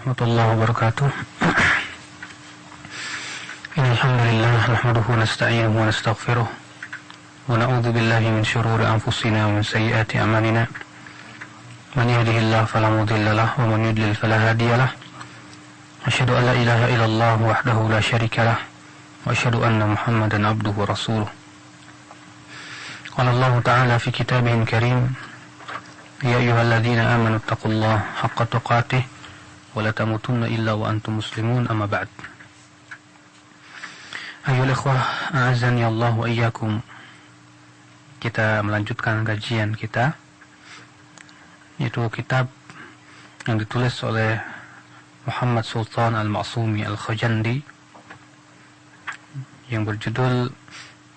warahmatullahi wabarakatuh. Alhamdulillah nahmaduhu wa nasta'inuhu wa nastaghfiruh wa na'udzu billahi min shururi anfusina wa min sayyiati a'malina. Man yahdihillahu fala mudilla lahu wa man yudlil fala hadiya lahu. Asyhadu an la ilaha illallah wahdahu la syarika lahu wa asyhadu anna Muhammadan abduhu wa rasuluh. Qala Allah ta'ala fi kitabihil karim, ya ayyuhalladzina amanu taqullaha haqqa tuqatih wa la tamutunna illa wa antum muslimun, amma ba'd. Ayyuhal ikhwah, a'azzani Allah wa iyyakum. Kita melanjutkan kajian kita, yaitu kitab yang ditulis oleh Muhammad Sultan Al-Ma'sumi Al-Khajandi yang berjudul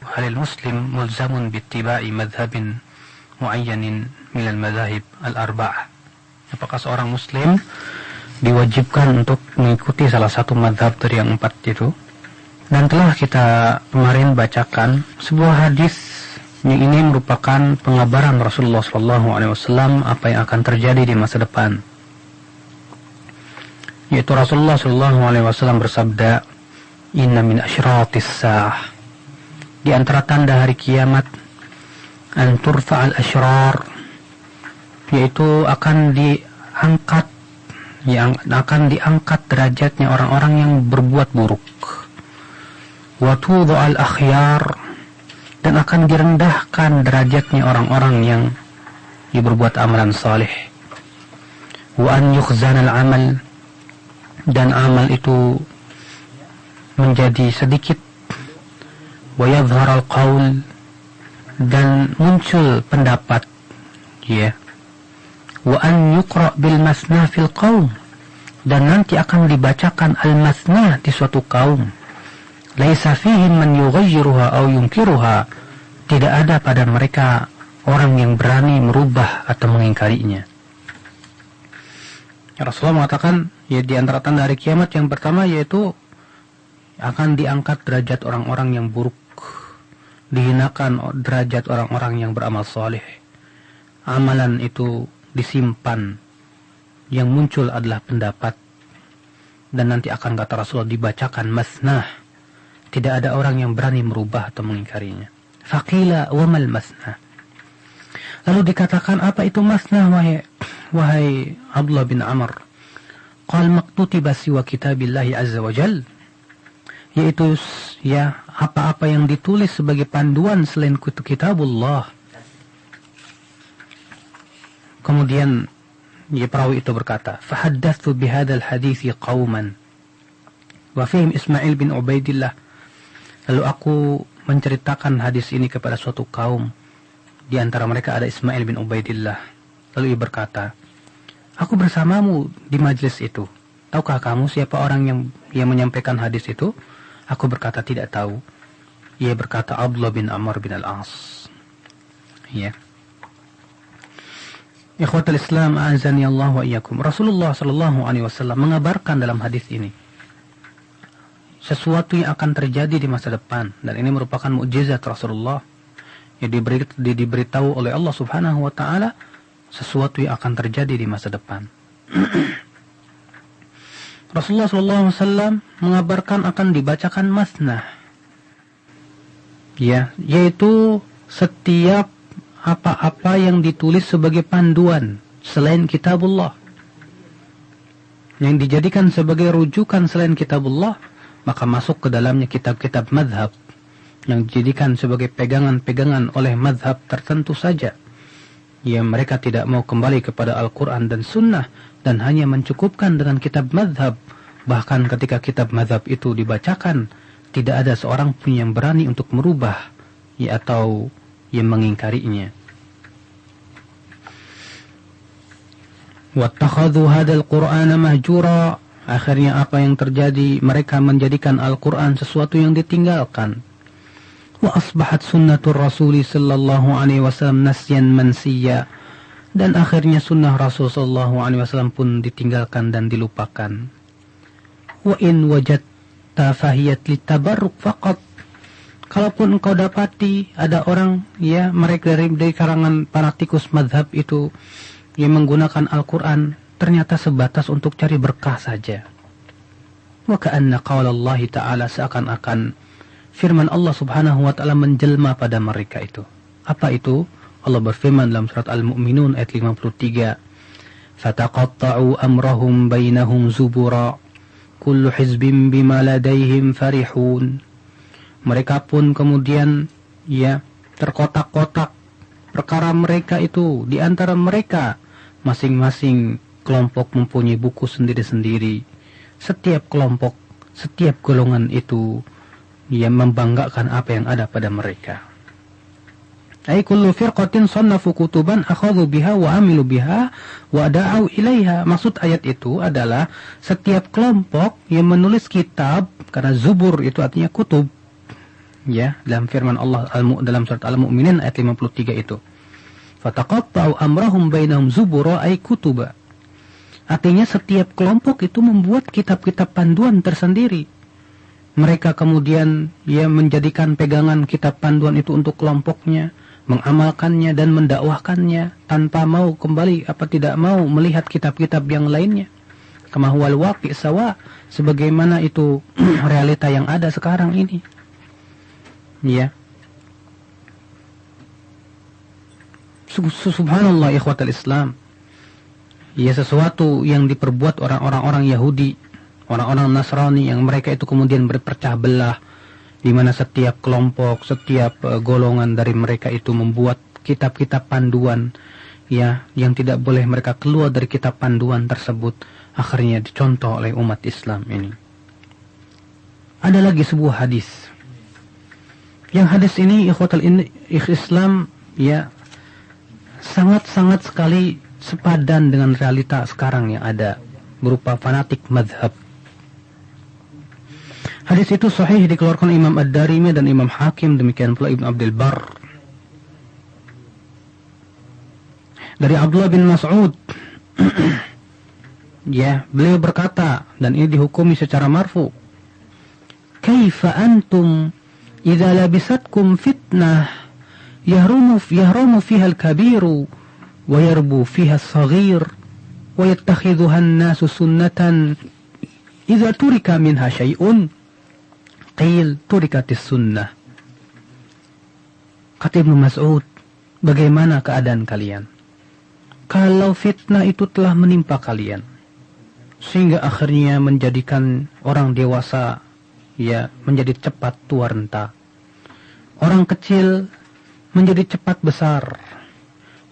Halil Muslim mulzamun bittiba'i madhabin muayyanin minal madhahib al-arba'ah. Apakah seorang muslim diwajibkan untuk mengikuti salah satu madhab dari yang 4 itu? Dan telah kita kemarin bacakan sebuah hadis yang ini merupakan pengabaran Rasulullah SAW apa yang akan terjadi di masa depan. Yaitu Rasulullah SAW bersabda, inna min asyratis sa'ah, di antara tanda hari kiamat, an turfa'al asyrar, yaitu akan diangkat derajatnya orang-orang yang berbuat buruk. Wa tudha'al akhyar, dan akan direndahkan derajatnya orang-orang yang berbuat amalan saleh. Wa an yukhzanal amal, dan amal itu menjadi sedikit. Wa yadhharal qaul, dan muncul pendapat, ya. Wa an yuqra bil masna fil qaum, dan nanti akan dibacakan al-masna di suatu kaum. Laisa fihim man yughayyiruha aw yunkiruha, tidak ada pada mereka orang yang berani merubah atau mengingkarinya. Rasulullah mengatakan, ya, di antara tanda hari kiamat yang pertama yaitu akan diangkat derajat orang-orang yang buruk, dihinakan derajat orang-orang yang beramal saleh. Amalan itu disimpan, yang muncul adalah pendapat, dan nanti akan, kata Rasulullah, dibacakan masnah. Tidak ada orang yang berani merubah atau mengingkarinya. Faqila wa mal masnah, lalu dikatakan, apa itu masnah wahai Abdullah bin Amr? Qal maqtutiba siwa kitabillahi azza wa jal, yaitu, ya, apa-apa yang ditulis sebagai panduan selain kitabullah. Kemudian perawi itu berkata, fahaddatsu bihadzal hadits qauman wa fihim Ismail bin Ubaidillah, lalu aku menceritakan hadis ini kepada suatu kaum, di antara mereka ada Ismail bin Ubaidillah. Lalu ia berkata, aku bersamamu di majlis itu, tahukah kamu siapa orang yang menyampaikan hadis itu? Aku berkata, tidak tahu. Ia berkata, Abdullah bin Amr bin al-As. Ya. Ikhwatul Islam, a'azani Allah wa iyyakum. Rasulullah SAW mengabarkan dalam hadis ini sesuatu yang akan terjadi di masa depan, dan ini merupakan mukjizat Rasulullah yang diberitahu oleh Allah Subhanahu wa taala, sesuatu yang akan terjadi di masa depan. Rasulullah SAW mengabarkan akan dibacakan masnah, ya, yaitu setiap apa-apa yang ditulis sebagai panduan selain kitabullah, yang dijadikan sebagai rujukan selain kitabullah, maka masuk ke dalamnya kitab-kitab madhab yang dijadikan sebagai pegangan-pegangan oleh madhab tertentu saja. Ya, mereka tidak mau kembali kepada Al-Quran dan Sunnah, dan hanya mencukupkan dengan kitab madhab. Bahkan ketika kitab madhab itu dibacakan, tidak ada seorang pun yang berani untuk merubah, ya, atau yang mengingkarinya. Wattakhadhu hadzal Qur'ana mahjura, akhirnya apa yang terjadi? Mereka menjadikan Al-Quran sesuatu yang ditinggalkan. Wa asbahat sunnatur Rasuli sallallahu alaihi wasallam nasyan mansiya, dan akhirnya sunnah Rasul sallallahu alaihi wasallam pun ditinggalkan dan dilupakan. Wa in wajadta fahiyat litabarruk faqat, kalaupun engkau dapati ada orang, ya, mereka dari karangan fanatikus madhab itu yang menggunakan Al-Quran ternyata sebatas untuk cari berkah saja. Wa ka'anna qaula Allah Ta'ala, seakan-akan firman Allah Subhanahu wa taala menjelma pada mereka itu. Apa itu? Allah berfirman dalam surat Al-Mu'minun ayat 53, "Fataqatta'u amrahum bainahum zubura, kullu hizbin bima ladaihim farihun." Mereka pun kemudian terkotak-kotak perkara mereka itu di antara mereka, masing-masing kelompok mempunyai buku sendiri-sendiri. Setiap kelompok, setiap golongan itu membanggakan apa yang ada pada mereka. Ay kullu firqatin sannafu kutuban akhadhu biha wa amilu biha wa da'u ilaiha. Maksud ayat itu adalah setiap kelompok yang menulis kitab, karena zubur itu artinya kutub. Ya, dalam firman Allah dalam surat Al-Mu'minin ayat 53 itu. Fataqatta'u amrahum bainahum zubura ay kutuba. Artinya setiap kelompok itu membuat kitab-kitab panduan tersendiri. Mereka kemudian menjadikan pegangan kitab panduan itu untuk kelompoknya, mengamalkannya dan mendakwahkannya tanpa mau kembali tidak mau melihat kitab-kitab yang lainnya. Kama huwal waqi' sawa, sebagaimana itu realita yang ada sekarang ini. Ya. Subhanallah ikhwatal Islam. Ya, sesuatu yang diperbuat orang-orang Yahudi, orang-orang Nasrani, yang mereka itu kemudian berpecah belah, di mana setiap kelompok, setiap golongan dari mereka itu membuat kitab-kitab panduan, yang tidak boleh mereka keluar dari kitab panduan tersebut, akhirnya dicontoh oleh umat Islam ini. Ada lagi sebuah hadis. Yang hadis ini ikhwatal Islam sangat-sangat sekali sepadan dengan realita sekarang yang ada, berupa fanatik madhab. Hadis itu sahih dikeluarkan Imam Ad-Darimi dan Imam Hakim, demikian pula Ibn Abdul Barr. Dari Abdullah bin Mas'ud, beliau berkata, dan ini dihukumi secara marfu, "Kaifa antum idza labisatkum fitnah yahrumu fiha al-kabiru wa yarbu fiha as-saghir wa yattakhidhuha an-nasu sunnatan idza turika minha syai'un qil turikatis sunnah." Kata Ibnu Mas'ud, bagaimana keadaan kalian kalau fitnah itu telah menimpa kalian sehingga akhirnya menjadikan orang dewasa menjadi cepat tua renta, orang kecil menjadi cepat besar.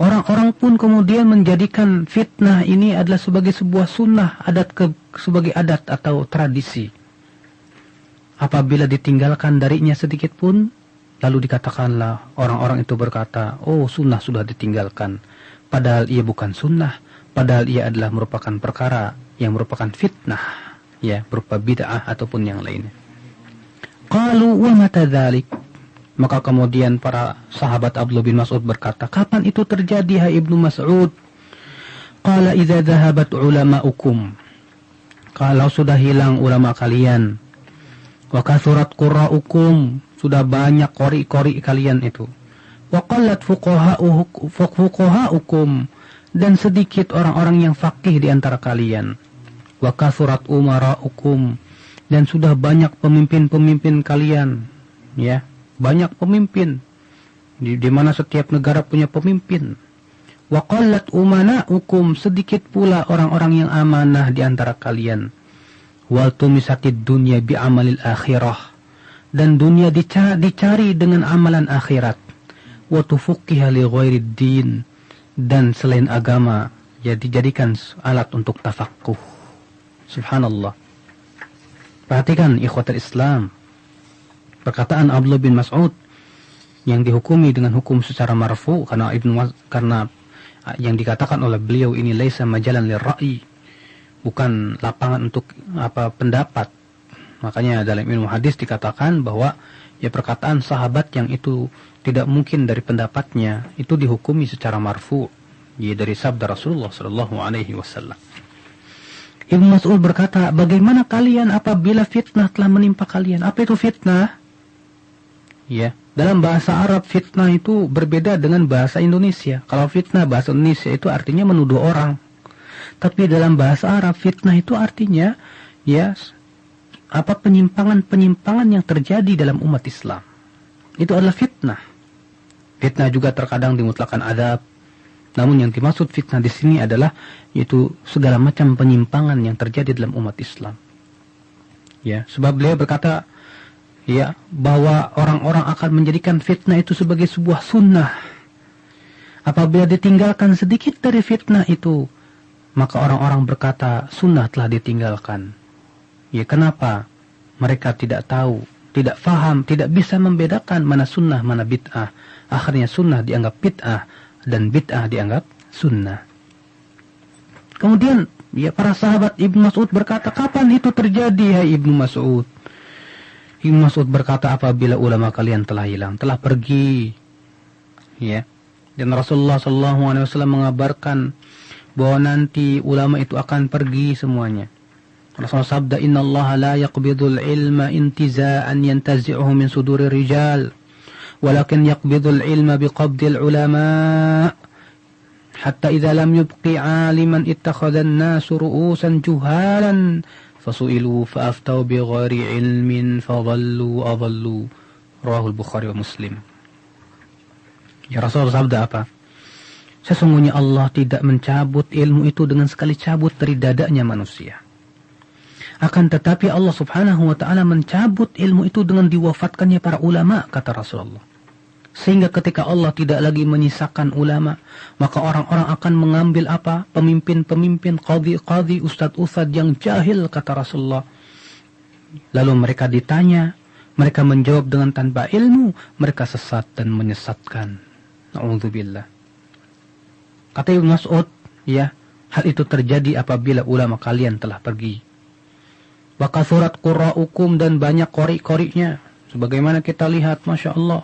Orang-orang pun kemudian menjadikan fitnah ini adalah sebagai sebuah sunnah, sebagai adat atau tradisi. Apabila ditinggalkan darinya sedikit pun, lalu dikatakanlah orang-orang itu berkata, "Oh, sunnah sudah ditinggalkan." Padahal ia bukan sunnah, padahal ia adalah merupakan perkara yang merupakan fitnah, berupa bid'ah ataupun yang lainnya. Qalu wa mata dzalik. Maka kemudian para sahabat Abdullah bin Mas'ud berkata, "Kapan itu terjadi, hai Ibnu Mas'ud?" Qala idza dhahabat ulama'ukum. Kalau sudah hilang ulama kalian, wa kathurat qurra'ukum, sudah banyak qori-qori kalian itu, wa qallat fuqaha'ukum, dan sedikit orang-orang yang faqih di antara kalian, wa kathurat umara'ukum, dan sudah banyak pemimpin-pemimpin kalian, banyak pemimpin, di mana setiap negara punya pemimpin. Wa qallat umana'ukum, sedikit pula orang-orang yang amanah di antara kalian. Wa tumisatid dunya bi amalil akhirah, dan dunia dicari dengan amalan akhirat. Wa tufukkiha li ghairid din, dan selain agama dijadikan alat untuk tafaqquh. Subhanallah. Perhatikan ikhwatul Islam, perkataan Abdullah bin Mas'ud yang dihukumi dengan hukum secara marfu karena yang dikatakan oleh beliau ini laisa majalan lirra'i, bukan lapangan untuk pendapat. Makanya dalam ilmu hadis dikatakan bahwa perkataan sahabat yang itu tidak mungkin dari pendapatnya itu dihukumi secara marfu, dari sabda Rasulullah sallallahu alaihi wasallam. Ibnu Mas'ud berkata, "Bagaimana kalian apabila fitnah telah menimpa kalian?" Apa itu fitnah? Dalam bahasa Arab fitnah itu berbeda dengan bahasa Indonesia. Kalau fitnah bahasa Indonesia itu artinya menuduh orang. Tapi dalam bahasa Arab fitnah itu artinya ya apa penyimpangan-penyimpangan yang terjadi dalam umat Islam. Itu adalah fitnah. Fitnah juga terkadang dimutlakan adab. Namun yang dimaksud fitnah di sini adalah yaitu segala macam penyimpangan yang terjadi dalam umat Islam. Ya, sebab beliau berkata ya bahwa orang-orang akan menjadikan fitnah itu sebagai sebuah sunnah. Apabila ditinggalkan sedikit dari fitnah itu, maka orang-orang berkata sunnah telah ditinggalkan. Ya, kenapa? Mereka tidak tahu, tidak faham, tidak bisa membedakan mana sunnah, mana bid'ah. Akhirnya sunnah dianggap bid'ah dan bid'ah dianggap sunnah. Kemudian ya para sahabat Ibnu Mas'ud berkata, kapan itu terjadi ya Ibnu Mas'ud? Ibnu Mas'ud berkata, apabila ulama kalian telah hilang, telah pergi. Ya. Dan Rasulullah SAW mengabarkan bahwa nanti ulama itu akan pergi semuanya. Rasulullah sabda, innallaha la yaqbidul ilma intiza'an yantazi'uhu min suduri rijal, walakin yaqbidul ilma biqabdil ulama, hatta idza lam yubqi 'aliman ittakhadha an-nasu ru'usan juhalan fasu'ilu fa'aftau bighairi ilmin fadhallu adhallu. Rawahul Bukhari wa Muslim. Ya Rasulullah sabda apa? Sesungguhnya Allah tidak mencabut ilmu itu dengan sekali cabut dari dadanya manusia. Akan tetapi Allah subhanahu wa ta'ala mencabut ilmu itu dengan diwafatkannya para ulama, kata Rasulullah. Sehingga ketika Allah tidak lagi menyisakan ulama, maka orang-orang akan mengambil apa? Pemimpin-pemimpin, qadhi-qadhi, ustadz-ustadz yang jahil, kata Rasulullah. Lalu mereka ditanya, mereka menjawab dengan tanpa ilmu, mereka sesat dan menyesatkan. Na'udzubillah. Kata Ibnu Mas'ud, ya, hal itu terjadi apabila ulama kalian telah pergi. Wa kathurat qurra'ukum, dan banyak qori-qori'nya. Sebagaimana kita lihat, Masya Allah.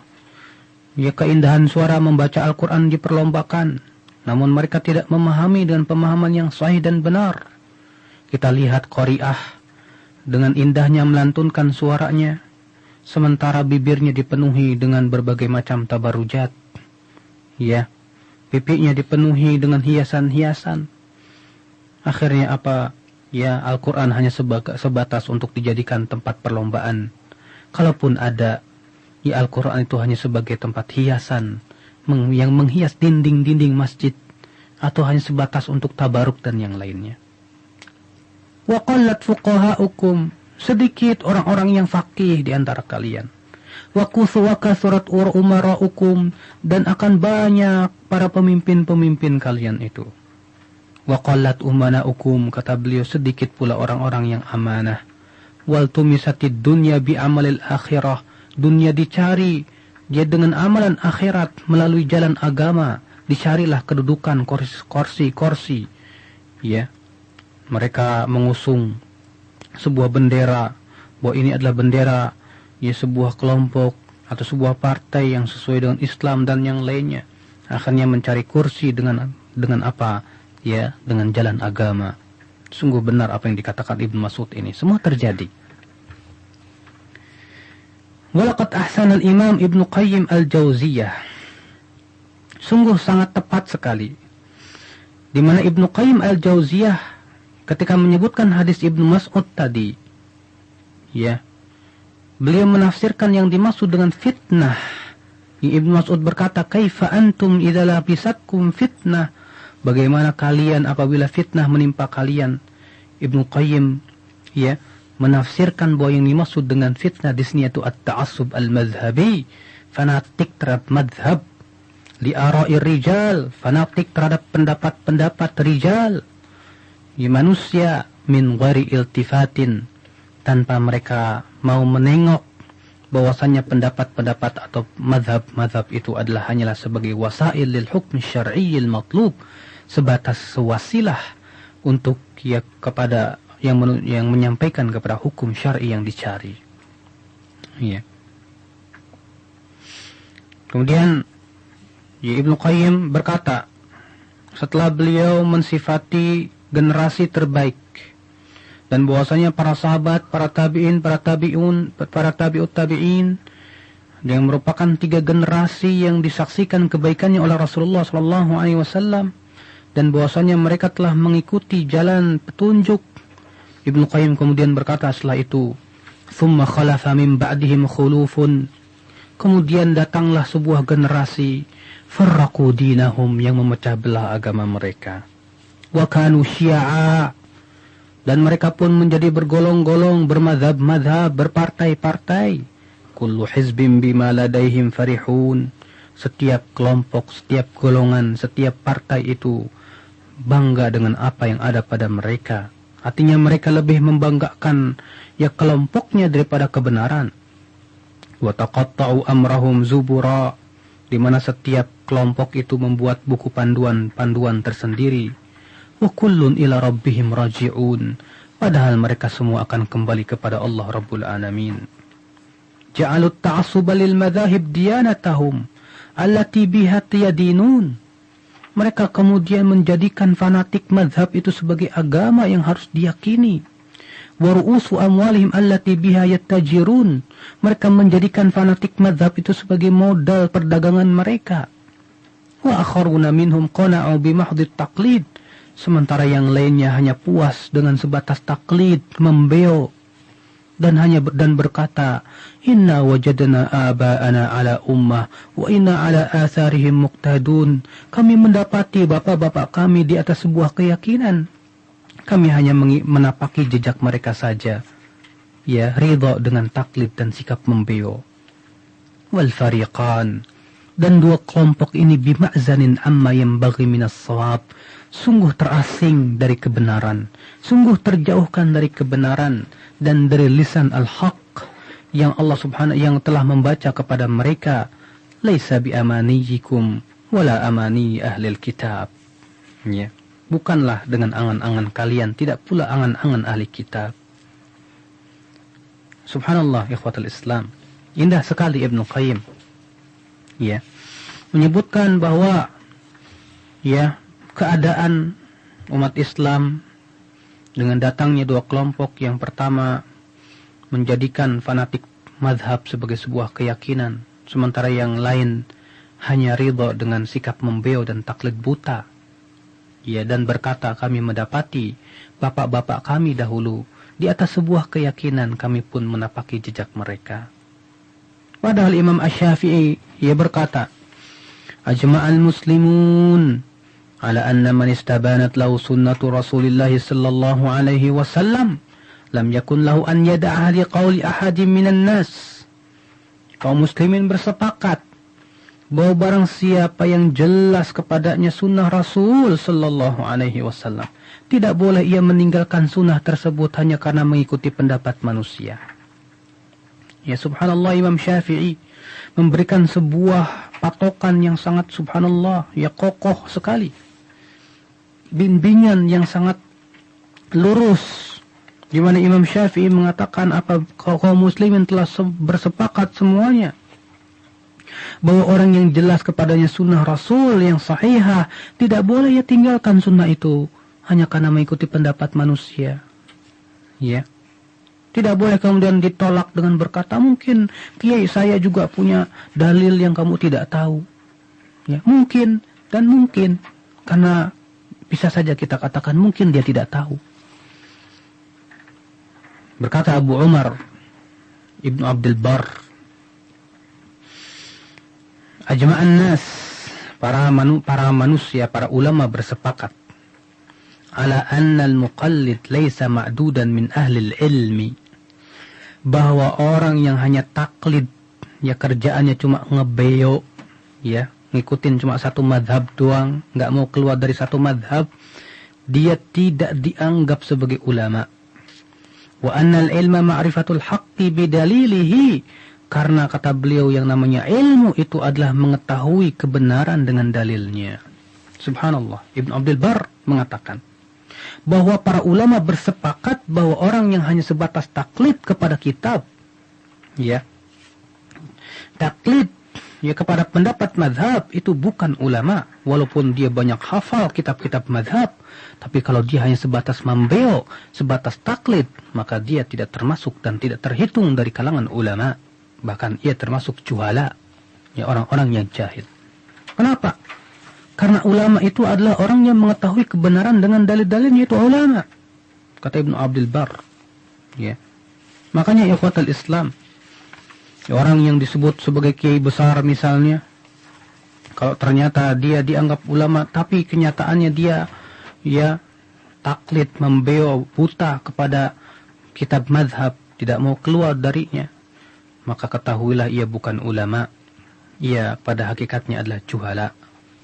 Ya, keindahan suara membaca Al-Quran diperlombakan. Namun mereka tidak memahami dengan pemahaman yang sahih dan benar. Kita lihat qori'ah dengan indahnya melantunkan suaranya, sementara bibirnya dipenuhi dengan berbagai macam tabarujat. Ya, pipinya dipenuhi dengan hiasan-hiasan. Akhirnya apa? Ya, Al-Quran hanya sebatas untuk dijadikan tempat perlombaan. Kalaupun ada, ya Al-Quran itu hanya sebagai tempat hiasan yang menghias dinding-dinding masjid, atau hanya sebatas untuk tabaruk dan yang lainnya. Wa qallat fuqaha'ukum, sedikit orang-orang yang faqih di antara kalian. Wa kathurat umara'ukum, dan akan banyak para pemimpin-pemimpin kalian itu. Wa qallat umana'ukum, kata beliau, sedikit pula orang-orang yang amanah. Wal tumisatid dunya bi amalil akhirah, dunia dicari dia dengan amalan akhirat melalui jalan agama. Dicarilah kedudukan kursi-kursi. Ya, mereka mengusung sebuah bendera, bahwa ini adalah bendera ya sebuah kelompok atau sebuah partai yang sesuai dengan Islam dan yang lainnya. Akhirnya mencari kursi dengan apa? Ya, dengan jalan agama. Sungguh benar apa yang dikatakan Ibnu Mas'ud ini. Semua terjadi. Walaqad ahsana al-Imam Ibnu Qayyim al-Jauziyah. Sungguh sangat tepat sekali. Di mana Ibnu Qayyim al-Jauziyah ketika menyebutkan hadis Ibnu Mas'ud tadi, ya, beliau menafsirkan yang dimaksud dengan fitnah. Ibnu Mas'ud berkata, "Kaifa antum idza labisatkum fitnah?" Bagaimana kalian apabila fitnah menimpa kalian? Ibnu Qayyim ya menafsirkan bahwa yang dimaksud dengan fitnah di sini itu at-ta'assub al-madhhabi, fanatik terhadap madhab, li ara'ir rijal, fanatik terhadap pendapat-pendapat rijal. Ya, manusia min ghairi iltifatin, tanpa mereka mau menengok bahwasanya pendapat-pendapat atau madhab-madhab itu adalah hanyalah sebagai wasail lil hukm syar'iyyil matlub, sebatas wasilah untuk ya kepada yang menyampaikan kepada hukum syar'i yang dicari. Ya. Kemudian ya, Ibnu Qayyim berkata setelah beliau mensifati generasi terbaik dan bahwasanya para sahabat, para tabi'in, para tabi'un, para tabi'ut tabi'in yang merupakan 3 generasi yang disaksikan kebaikannya oleh Rasulullah SAW, dan bahwasanya mereka telah mengikuti jalan petunjuk. Ibnu Qayyim kemudian berkata setelah itu, "Tsumma khalafa min ba'dihim khulufun." Kemudian datanglah sebuah generasi farraqu dinahum yang memecah belah agama mereka. Wa kanu syi'a, dan mereka pun menjadi bergolong-golong, bermadzhab-madzhab, berpartai-partai. Kullu hizbin bima ladaihim farihun. Setiap kelompok, setiap golongan, setiap partai itu bangga dengan apa yang ada pada mereka. Artinya mereka lebih membanggakan ya kelompoknya daripada kebenaran. Wa taqatta'u amrahum zubura, di mana setiap kelompok itu membuat buku panduan-panduan tersendiri. Wa kullun ila rabbihim raji'un, padahal mereka semua akan kembali kepada Allah Rabbul Alamin. Ja'alut ta'assuba lil madzahib diyanatahum allati biha yadinun. Mereka kemudian menjadikan fanatik mazhab itu sebagai agama yang harus diyakini. Wa ru'usu amwalihim allati biha yattajirun. Mereka menjadikan fanatik mazhab itu sebagai modal perdagangan mereka. Wa akharuna minhum qana'u bimahdhi taqlid. Sementara yang lainnya hanya puas dengan sebatas taklid, membeo, dan berkata, "Inna wajadna aba'ana ala ummah, wa inna ala atharihim muqtadun." Kami mendapati bapak-bapak kami di atas sebuah keyakinan. Kami hanya menapaki jejak mereka saja. Ya, ridha dengan taklid dan sikap membeo. Wal fariqan, dan dua kelompok ini bima'zanin amma yanbaghi minas shawab, sungguh terasing dari kebenaran, sungguh terjauhkan dari kebenaran dan dari lisan al-haq yang Allah Subhanahu yang telah membaca kepada mereka, laisa bi amaniyikum wala amani ahlil kitab. Ya, bukanlah dengan angan-angan kalian, tidak pula angan-angan ahli kitab. Subhanallah, ikhwatul Islam. Indah sekali Ibnu Qayyim. Ya, menyebutkan bahwa ya, keadaan umat Islam dengan datangnya dua kelompok, yang pertama menjadikan fanatik mazhab sebagai sebuah keyakinan, sementara yang lain hanya ridha dengan sikap membeo dan taklid buta. Ya, dan berkata, kami mendapati bapak-bapak kami dahulu di atas sebuah keyakinan, kami pun menapaki jejak mereka. Padahal Imam Asy-Syafi'i ia berkata, ajma'al muslimun ala anna man istabanat lahu sunnatu Rasulillah sallallahu alaihi wasallam lam yakun lahu an yada'a li qawli ahadin minan nas. Kaum muslimin bersepakat bahwa barang siapa yang jelas kepadanya sunnah Rasul sallallahu alaihi wasallam, tidak boleh ia meninggalkan sunnah tersebut hanya karena mengikuti pendapat manusia. Ya, subhanallah, Imam Syafi'i memberikan sebuah patokan yang sangat subhanallah, ya kokoh sekali. Bimbingan yang sangat lurus, di mana Imam Syafi'i mengatakan apa kaum muslimin telah bersepakat semuanya bahwa orang yang jelas kepadanya sunnah Rasul yang sahihah, tidak boleh ia tinggalkan sunnah itu hanya karena mengikuti pendapat manusia. Ya, tidak boleh kemudian ditolak dengan berkata, mungkin kiai saya juga punya dalil yang kamu tidak tahu. Ya, mungkin dan mungkin, karena bisa saja kita katakan mungkin dia tidak tahu. Berkata Abu Umar Ibnu Abdul Bar, ajma'an nas, para manusia, para ulama bersepakat ala anna al-muqallid laysa ma'dudan min ahli al-ilmi, bahwa orang yang hanya taklid, ya kerjaannya cuma ngebeo, ya ngikutin cuma satu madhab doang, nggak mau keluar dari satu madhab, dia tidak dianggap sebagai ulama. Wa annal ilma ma'rifatul haqqi bidalilihi, karena kata beliau yang namanya ilmu itu adalah mengetahui kebenaran dengan dalilnya. Subhanallah, Ibnu Abdul Bar mengatakan bahwa para ulama bersepakat bahwa orang yang hanya sebatas taklid kepada kitab, ya taklid ya kepada pendapat mazhab, itu bukan ulama, walaupun dia banyak hafal kitab-kitab mazhab. Tapi kalau dia hanya sebatas membeo, sebatas taklid, maka dia tidak termasuk dan tidak terhitung dari kalangan ulama. Bahkan ia termasuk juhala, ya orang-orang yang jahil. Kenapa? Karena ulama itu adalah orang yang mengetahui kebenaran dengan dalil-dalilnya, itu ulama. Kata Ibnu Abdul Bar. Ya. Makanya ikhwatal Islam, orang yang disebut sebagai kiai besar misalnya, kalau ternyata dia dianggap ulama, tapi kenyataannya dia ya taklid, membeo, buta kepada kitab mazhab, tidak mau keluar darinya, maka ketahuilah ia bukan ulama. Ia pada hakikatnya adalah juhala,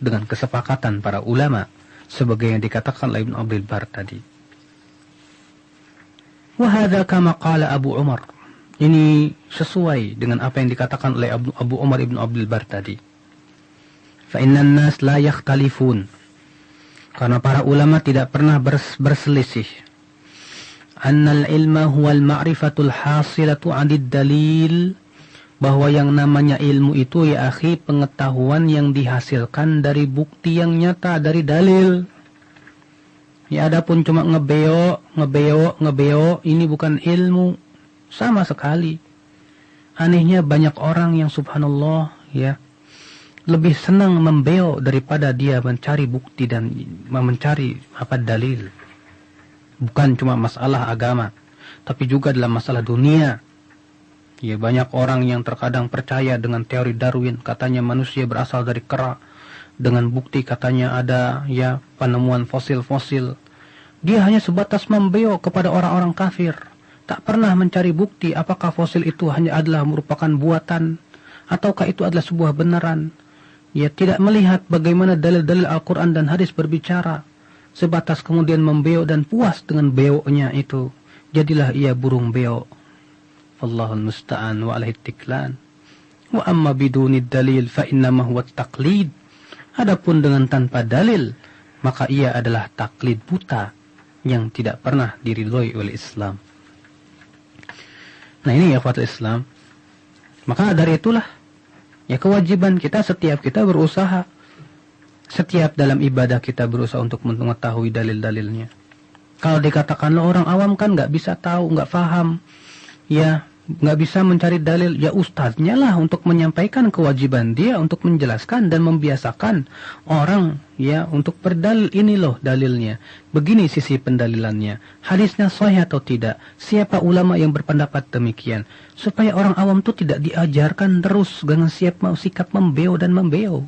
dengan kesepakatan para ulama, sebagai yang dikatakan oleh Ibnu Abdul Bar tadi. Wahada kama qala Abu Umar. Ini sesuai dengan apa yang dikatakan oleh Abu Umar Ibnu Abdul Bar tadi. Fa innan nas la yakhtalifun. Karena para ulama tidak pernah berselisih. Annal ilma huwal ma'rifatul hasilatu 'anid dalil. Bahwa yang namanya ilmu itu ya akhi, pengetahuan yang dihasilkan dari bukti yang nyata, dari dalil. Ya adapun cuma ngebeo, ini bukan ilmu sama sekali. Anehnya banyak orang yang subhanallah ya lebih senang membeo daripada dia mencari bukti dan mencari dalil. Bukan cuma masalah agama, tapi juga dalam masalah dunia. Ya, banyak orang yang terkadang percaya dengan teori Darwin, katanya manusia berasal dari kera, dengan bukti katanya ada ya penemuan fosil-fosil. Dia hanya sebatas membeo kepada orang-orang kafir, tak pernah mencari bukti apakah fosil itu hanya adalah merupakan buatan ataukah itu adalah sebuah benaran. Ya, tidak melihat bagaimana dalil-dalil Al-Quran dan hadis berbicara, sebatas kemudian membeo dan puas dengan beonya itu. Jadilah ia burung beo. Allahul musta'an wa alaihi tiklan. Wa amma biduni dalil fa innama huwa taqlid. Adapun dengan tanpa dalil, maka ia adalah taklid buta yang tidak pernah diridhoi oleh Islam. Nah ini ya ikhwatul Islam. Maka dari itulah ya kewajiban kita, setiap kita berusaha, setiap dalam ibadah kita berusaha untuk mengetahui dalil-dalilnya. Kalau dikatakan lo orang awam kan nggak bisa tahu, nggak paham, ya nggak bisa mencari dalil, ya ustadznya lah untuk menyampaikan kewajiban dia untuk menjelaskan dan membiasakan orang ya untuk berdalil. Ini loh dalilnya, begini sisi pendalilannya, hadisnya sahih atau tidak, siapa ulama yang berpendapat demikian, supaya orang awam itu tidak diajarkan terus dengan sikap membeo dan membeo.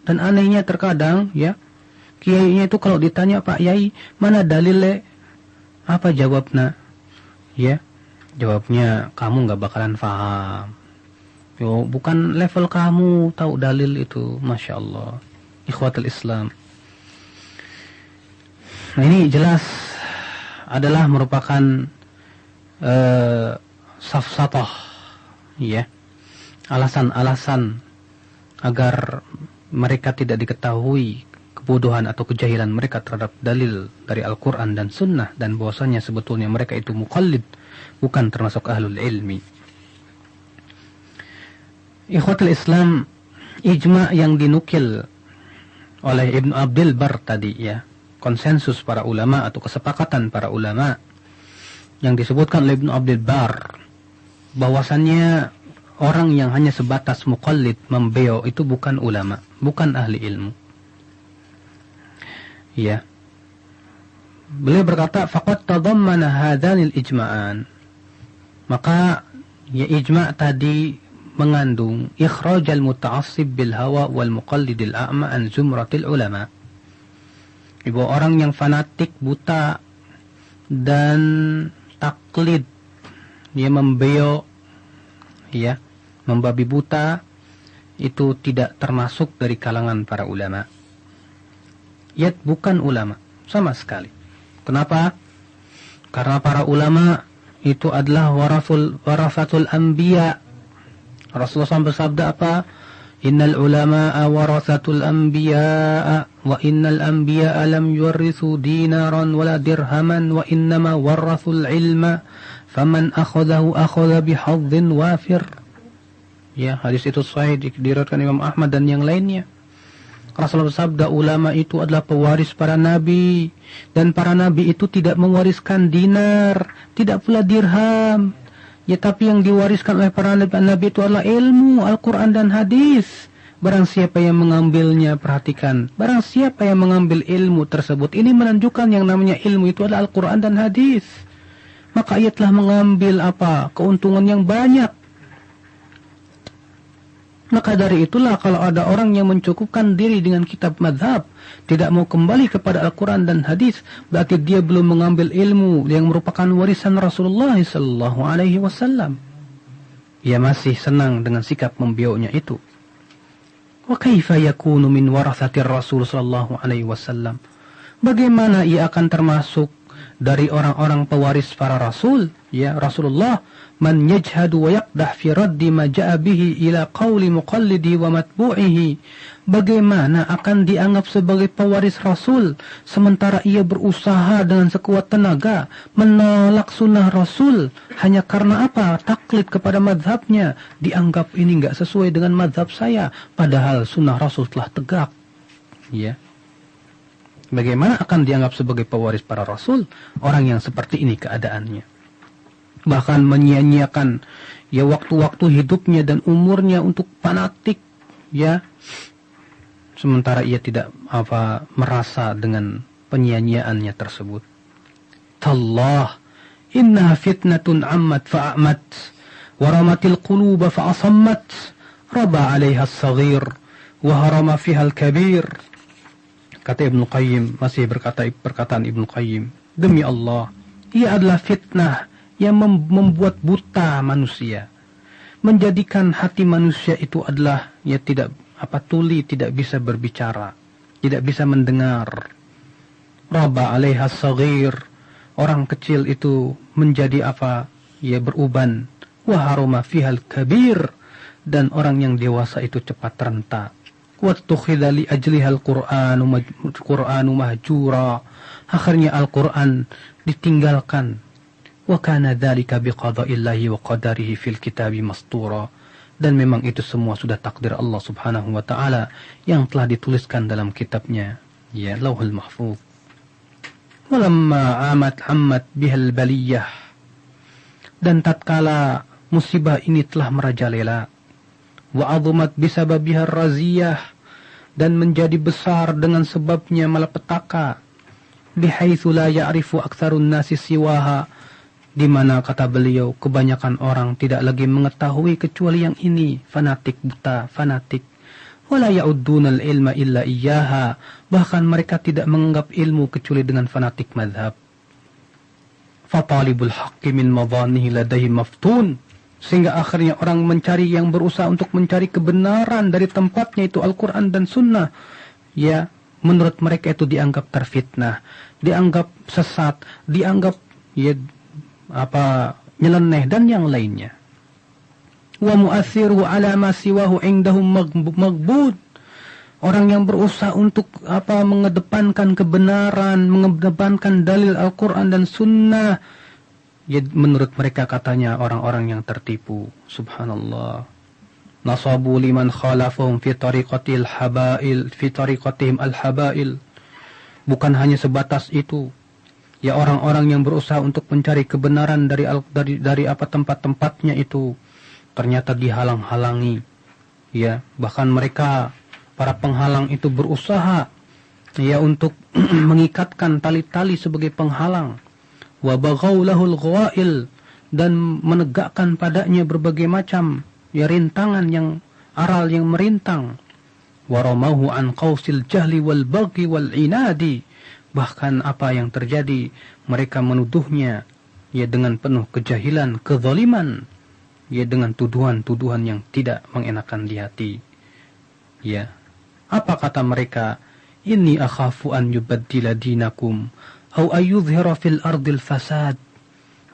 Dan anehnya terkadang ya kiainya itu kalau ditanya, Pak Yai mana dalilnya, apa jawabnya? Ya jawabnya, kamu nggak bakalan paham. Yo, bukan level kamu tahu dalil itu. Masya Allah. Ikhwatul Islam. Nah ini jelas adalah merupakan safsatah. Ya. Alasan-alasan agar mereka tidak diketahui kebodohan atau kejahilan mereka terhadap dalil dari Al-Quran dan Sunnah. Dan bahwasanya sebetulnya mereka itu muqallid, bukan termasuk ahlul ilmi. Ikhwatul Islam, ijma' yang dinukil oleh Ibnu Abdul Bar tadi ya, konsensus para ulama atau kesepakatan para ulama yang disebutkan oleh Ibnu Abdul Bar, bahwasannya orang yang hanya sebatas muqallid, membeo, itu bukan ulama, bukan ahli ilmu. Ya. Beliau berkata, faqad tadammana hadanil ijma'an. Maka ya ijma' tadi mengandung ikhrajal muta'assib bil hawa wal muqallidil a'ma an zumratil ulama. Ibu orang yang fanatik, buta dan taklid, dia membeo ya, membabi buta, itu tidak termasuk dari kalangan para ulama. Ya bukan ulama sama sekali. Kenapa? Karena para ulama itu adalah warasatul anbiya. Rasulullah SAW bersabda apa? Innal ulama'a warasatul anbiya wa innal anbiya lam yurithu dinaran wala dirhaman wa innama warathul ilma faman akhadahu akhadha bihadhin wafir. Ya, hadis itu sahih diriwayatkan Imam Ahmad dan yang lainnya. Rasulullah bersabda, ulama itu adalah pewaris para nabi, dan para nabi itu tidak mewariskan dinar, tidak pula dirham. Ya, tapi yang diwariskan oleh para nabi itu adalah ilmu, Al-Quran dan hadis. Barang siapa yang mengambilnya, perhatikan, barang siapa yang mengambil ilmu tersebut, ini menunjukkan yang namanya ilmu itu adalah Al-Quran dan hadis. Maka ia telah mengambil keuntungan yang banyak. Maka dari itulah kalau ada orang yang mencukupkan diri dengan kitab madhab, tidak mau kembali kepada Al-Quran dan hadis, berarti dia belum mengambil ilmu yang merupakan warisan Rasulullah SAW. Ia masih senang dengan sikap membiaunya itu. Wa kaifa yakunu min warathatir Rasul sallallahu alaihi wasallam? Bagaimana ia akan termasuk dari orang-orang pewaris para rasul? Ya Rasulullah, man yajhadu wa yaqdah fi raddi ma ja'a bihi ila qawli muqallidi wa matbu'ihi. Bagaimana akan dianggap sebagai pewaris Rasul sementara ia berusaha dengan sekuat tenaga menolak sunnah Rasul hanya karena taklid kepada madhabnya, dianggap ini enggak sesuai dengan madhab saya, padahal sunnah Rasul telah tegak. Ya, bagaimana akan dianggap sebagai pewaris para Rasul orang yang seperti ini keadaannya, bahkan menyia-nyiakan waktu-waktu hidupnya dan umurnya untuk fanatik, ya, sementara ia tidak merasa dengan penyia-nyiaannya tersebut. Tallah, innaha fitnatun ammat fa'amat, waramatil quluba fa'asammat, raba 'alaiha as-saghir, wa harama fiha al-kabir. Kata Ibnu Qayyim, masih perkataan Ibnu Qayyim, demi Allah, ia adalah fitnah yang membuat buta manusia, menjadikan hati manusia itu adalah tuli, tidak bisa berbicara, tidak bisa mendengar. Raba 'alaiha as-saghir, orang kecil itu menjadi beruban. Wa harama fiha al-kabir, dan orang yang dewasa itu cepat renta. Wattukhidha li ajliha al-Qur'anu mahjura, akhirnya Al-Qur'an ditinggalkan. Wa kana dzalika biqada'illahi wa qadarihi fil kitabi mastura, dan memang itu semua sudah takdir Allah Subhanahu wa taala yang telah dituliskan dalam kitabnya, ya, Lauhul Mahfuz. Walamma ammat bihal baliyah, dan tatkala musibah ini telah merajalela, wa azumat bisababiha raziyah, dan menjadi besar dengan sebabnya malapetaka, bihaitsu la ya'rifu aktsarun nasi siwaha, di mana kata beliau kebanyakan orang tidak lagi mengetahui kecuali yang ini, fanatik buta, fanatik. Wala ya'udduna al-ilma illa iyyaha, bahkan mereka tidak menganggap ilmu kecuali dengan fanatik mazhab. Fatalibul haqqi min madhanihi ladaihi maftun, sehingga akhirnya orang yang berusaha untuk mencari kebenaran dari tempatnya itu Al-Quran dan Sunnah, ya, menurut mereka itu dianggap terfitnah, dianggap sesat, dianggap nyeleneh dan yang lainnya. Wa mu'athiru ala ma siwahu indahum magbud, orang yang berusaha untuk mengedepankan kebenaran, mengedepankan dalil Al-Quran dan Sunnah, ya, menurut mereka katanya orang-orang yang tertipu. Subhanallah. Nasabu liman khalafahum fi tariqatil habail, fi tariqatihim al-habail. Bukan hanya sebatas itu, ya, orang-orang yang berusaha untuk mencari kebenaran dari tempat-tempatnya itu ternyata dihalang-halangi, ya, bahkan mereka para penghalang itu berusaha, ya, untuk mengikatkan tali-tali sebagai penghalang. Wa baghaw lahul ghawail, dan menegakkan padanya berbagai macam, ya, rintangan yang aral yang merintang. Wa ramahu an qausil jahli wal baghi wal inadi, bahkan apa yang terjadi, mereka menuduhnya, ya, dengan penuh kejahilan, kezaliman, ya, dengan tuduhan-tuduhan yang tidak mengenakan di hati. Ya, apa kata mereka? Inni akhafu an yubaddila dinakum au ayyudhhira fil ardil fasad.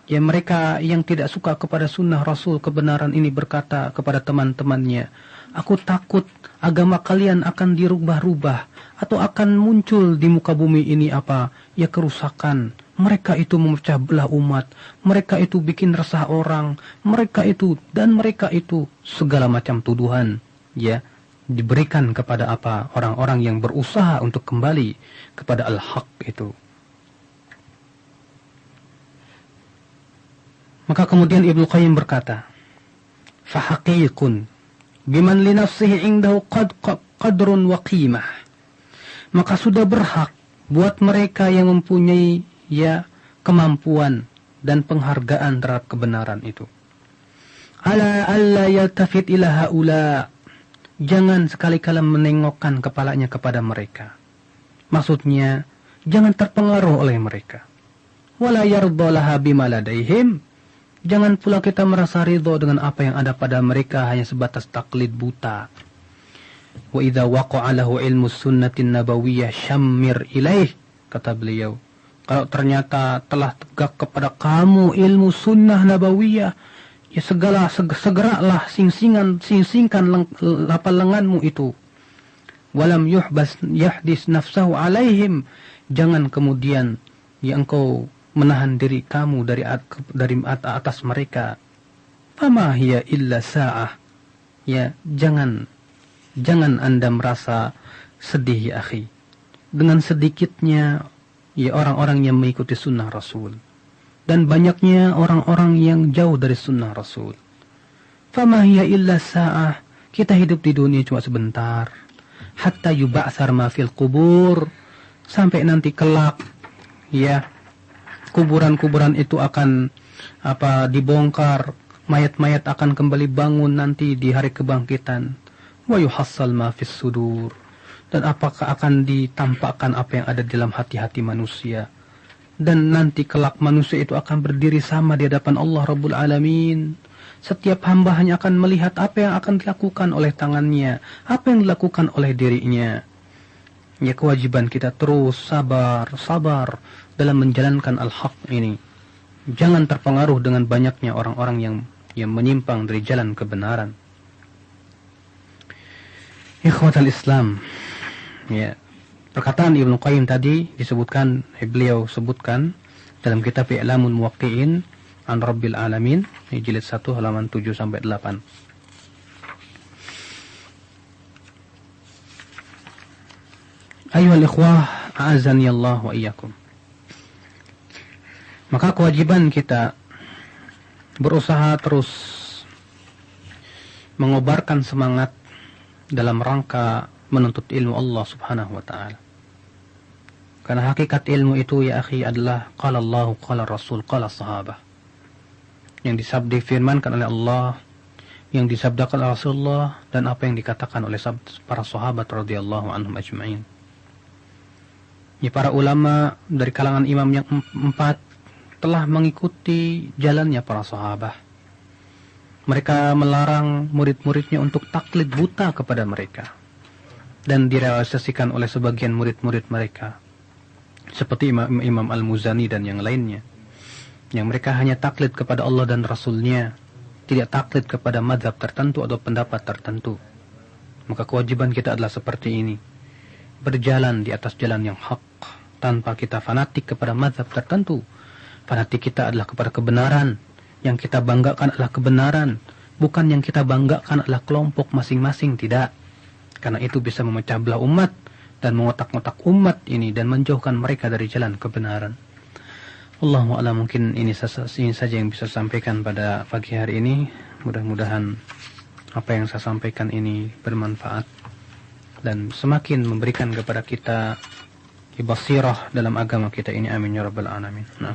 Ya, mereka yang tidak suka kepada sunnah Rasul, kebenaran ini, berkata kepada teman-temannya, aku takut agama kalian akan dirubah-rubah atau akan muncul di muka bumi ini ya, kerusakan. Mereka itu memecah belah umat, mereka itu bikin resah orang, mereka itu dan mereka itu, segala macam tuduhan, ya, diberikan kepada orang-orang yang berusaha untuk kembali kepada al-haq itu. Maka kemudian Ibnu Qayyim berkata, fahaqiqun biman li nafsihi indahu qadrun wa qimah. Maka sudah berhak buat mereka yang mempunyai kemampuan dan penghargaan terhadap kebenaran itu. Ala alla yaltafit ila haula. Jangan sekali-kali menengokkan kepalanya kepada mereka. Maksudnya, jangan terpengaruh oleh mereka. Wala yardalaha bima ladaihim. Jangan pula kita merasa ridho dengan apa yang ada pada mereka hanya sebatas taklid buta. Wa idza waqa'a lahu ilmu sunnatin nabawiyyah syammir ilaih, kata beliau. Kalau ternyata telah tegak kepada kamu ilmu sunnah nabawiyah, ya segeralah singsingkan lapal lenganmu itu. Walam yahdis nafsahu alaihim. Jangan kemudian engkau menahan diri kamu dari atas mereka. Fama hiya illa sa'ah. Ya, jangan Anda merasa sedih ya akhi. Dengan sedikitnya orang-orang yang mengikuti sunnah Rasul. Dan banyaknya orang-orang yang jauh dari sunnah Rasul. Fama hiya illa sa'ah. Kita hidup di dunia cuma sebentar. Hatta yub'atsar ma fil qubur. Sampai nanti kelak, kuburan-kuburan itu akan dibongkar. Mayat-mayat akan kembali bangun nanti di hari kebangkitan. Wa yuhassal ma fis sudur. Dan apakah akan ditampakkan apa yang ada di dalam hati-hati manusia. Dan nanti kelak manusia itu akan berdiri sama di hadapan Allah Rabbul Alamin. Setiap hamba hanya akan melihat apa yang akan dilakukan oleh tangannya, apa yang dilakukan oleh dirinya. Ya, kewajiban kita terus sabar dalam menjalankan al-haq ini. Jangan terpengaruh dengan banyaknya orang-orang yang menyimpang dari jalan kebenaran. Ikhwatal Islam. Ya. Perkataan Ibnu Qayyim tadi beliau sebutkan dalam kitab I'lamul Muwaqqi'in an Rabbil Alamin, jilid 1 halaman 7 sampai 8. Ayuhal ikhwah, a'azani Allah wa iyyakum. Maka kewajiban kita berusaha terus mengobarkan semangat dalam rangka menuntut ilmu Allah Subhanahu wa taala. Karena hakikat ilmu itu ya akhi adalah qala Allah, qala Rasul, qala sahabah. Yang difirmankan oleh Allah, yang disabdakan oleh Rasulullah, dan apa yang dikatakan oleh para sahabat radhiyallahu anhum ajma'in. Ya, para ulama dari kalangan imam yang 4 telah mengikuti jalannya para sahabat. Mereka melarang murid-muridnya untuk taklid buta kepada mereka. Dan direalisasikan oleh sebagian murid-murid mereka. Seperti Imam Al-Muzani dan yang lainnya. Yang mereka hanya taklid kepada Allah dan Rasulnya. Tidak taklid kepada mazhab tertentu atau pendapat tertentu. Maka kewajiban kita adalah seperti ini. Berjalan di atas jalan yang hak. Tanpa kita fanatik kepada mazhab tertentu. Fanatik kita adalah kepada kebenaran. Yang kita banggakan adalah kebenaran. Bukan yang kita banggakan adalah kelompok masing-masing. Tidak. Karena itu bisa memecah belah umat. Dan mengotak-ngotak umat ini. Dan menjauhkan mereka dari jalan kebenaran. Allahu a'lam, mungkin ini saja yang bisa saya sampaikan pada pagi hari ini. Mudah-mudahan apa yang saya sampaikan ini bermanfaat. Dan semakin memberikan kepada kita basirah dalam agama kita ini. Amin ya rabbal alamin. Nah.